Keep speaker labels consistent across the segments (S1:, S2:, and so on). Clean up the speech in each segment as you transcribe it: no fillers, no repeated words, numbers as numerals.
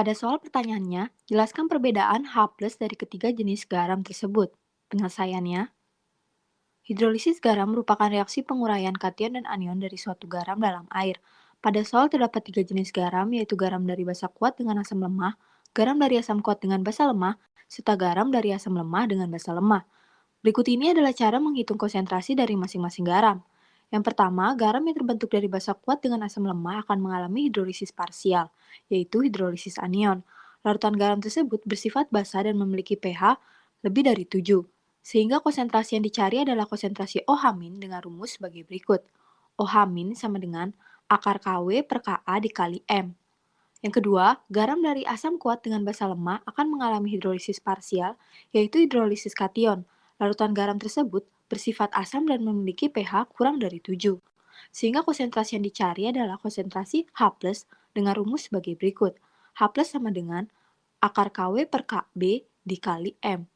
S1: Pada soal pertanyaannya, jelaskan perbedaan H+ dari ketiga jenis garam tersebut. Penyelesaiannya, hidrolisis garam merupakan reaksi penguraian kation dan anion dari suatu garam dalam air. Pada soal terdapat tiga jenis garam, yaitu garam dari basa kuat dengan asam lemah, garam dari asam kuat dengan basa lemah, serta garam dari asam lemah dengan basa lemah. Berikut ini adalah cara menghitung konsentrasi dari masing-masing garam. Yang pertama, garam yang terbentuk dari basa kuat dengan asam lemah akan mengalami hidrolisis parsial, yaitu hidrolisis anion. Larutan garam tersebut bersifat basa dan memiliki pH lebih dari 7, sehingga konsentrasi yang dicari adalah konsentrasi OH- dengan rumus sebagai berikut. OH- sama dengan akar KW per Ka dikali M. Yang kedua, garam dari asam kuat dengan basa lemah akan mengalami hidrolisis parsial, yaitu hidrolisis kation. Larutan garam tersebut bersifat asam dan memiliki pH kurang dari 7, sehingga konsentrasi yang dicari adalah konsentrasi H+ dengan rumus sebagai berikut. H+ sama dengan akar KW per Kb dikali M.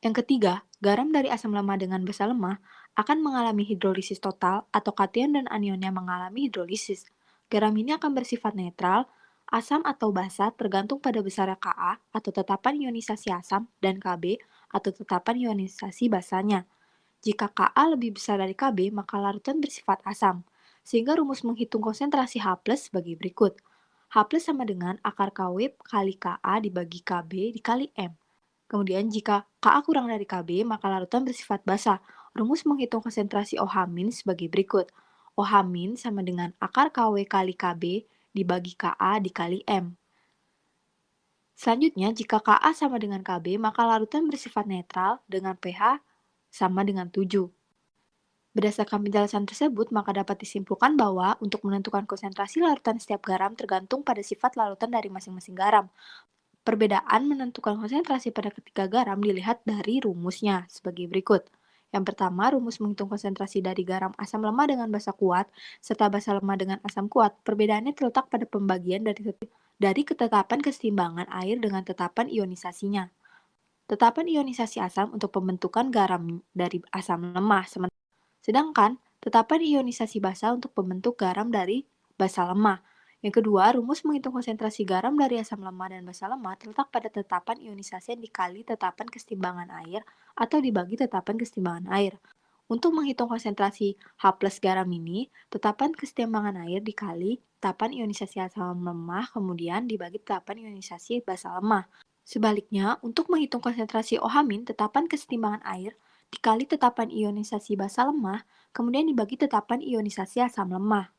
S1: Yang ketiga, garam dari asam lemah dengan basa lemah akan mengalami hidrolisis total atau kation dan anionnya mengalami hidrolisis. Garam ini akan bersifat netral, asam atau basa tergantung pada besarnya Ka atau tetapan ionisasi asam dan Kb atau tetapan ionisasi basanya. Jika Ka lebih besar dari Kb, maka larutan bersifat asam. Sehingga rumus menghitung konsentrasi H+ sebagai berikut. H+ sama dengan akar KW kali Ka dibagi Kb dikali M. Kemudian jika Ka kurang dari Kb, maka larutan bersifat basa. Rumus menghitung konsentrasi OH- sebagai berikut. OH- sama dengan akar KW kali Kb dibagi Ka dikali M. Selanjutnya, jika Ka sama dengan Kb, maka larutan bersifat netral dengan pH sama dengan 7. Berdasarkan penjelasan tersebut, maka dapat disimpulkan bahwa untuk menentukan konsentrasi larutan setiap garam tergantung pada sifat larutan dari masing-masing garam. Perbedaan menentukan konsentrasi pada ketiga garam dilihat dari rumusnya sebagai berikut. Yang pertama, rumus menghitung konsentrasi dari garam asam lemah dengan basa kuat serta basa lemah dengan asam kuat. Perbedaannya terletak pada pembagian dari ketetapan keseimbangan air dengan tetapan ionisasinya. Tetapan ionisasi asam untuk pembentukan garam dari asam lemah, sedangkan tetapan ionisasi basa untuk pembentuk garam dari basa lemah. Yang kedua, rumus menghitung konsentrasi garam dari asam lemah dan basa lemah terletak pada tetapan ionisasi yang dikali tetapan kesetimbangan air atau dibagi tetapan kesetimbangan air. Untuk menghitung konsentrasi H+ garam ini, tetapan kesetimbangan air dikali tetapan ionisasi asam lemah kemudian dibagi tetapan ionisasi basa lemah. Sebaliknya, untuk menghitung konsentrasi OH-, tetapan kesetimbangan air dikali tetapan ionisasi basa lemah kemudian dibagi tetapan ionisasi asam lemah.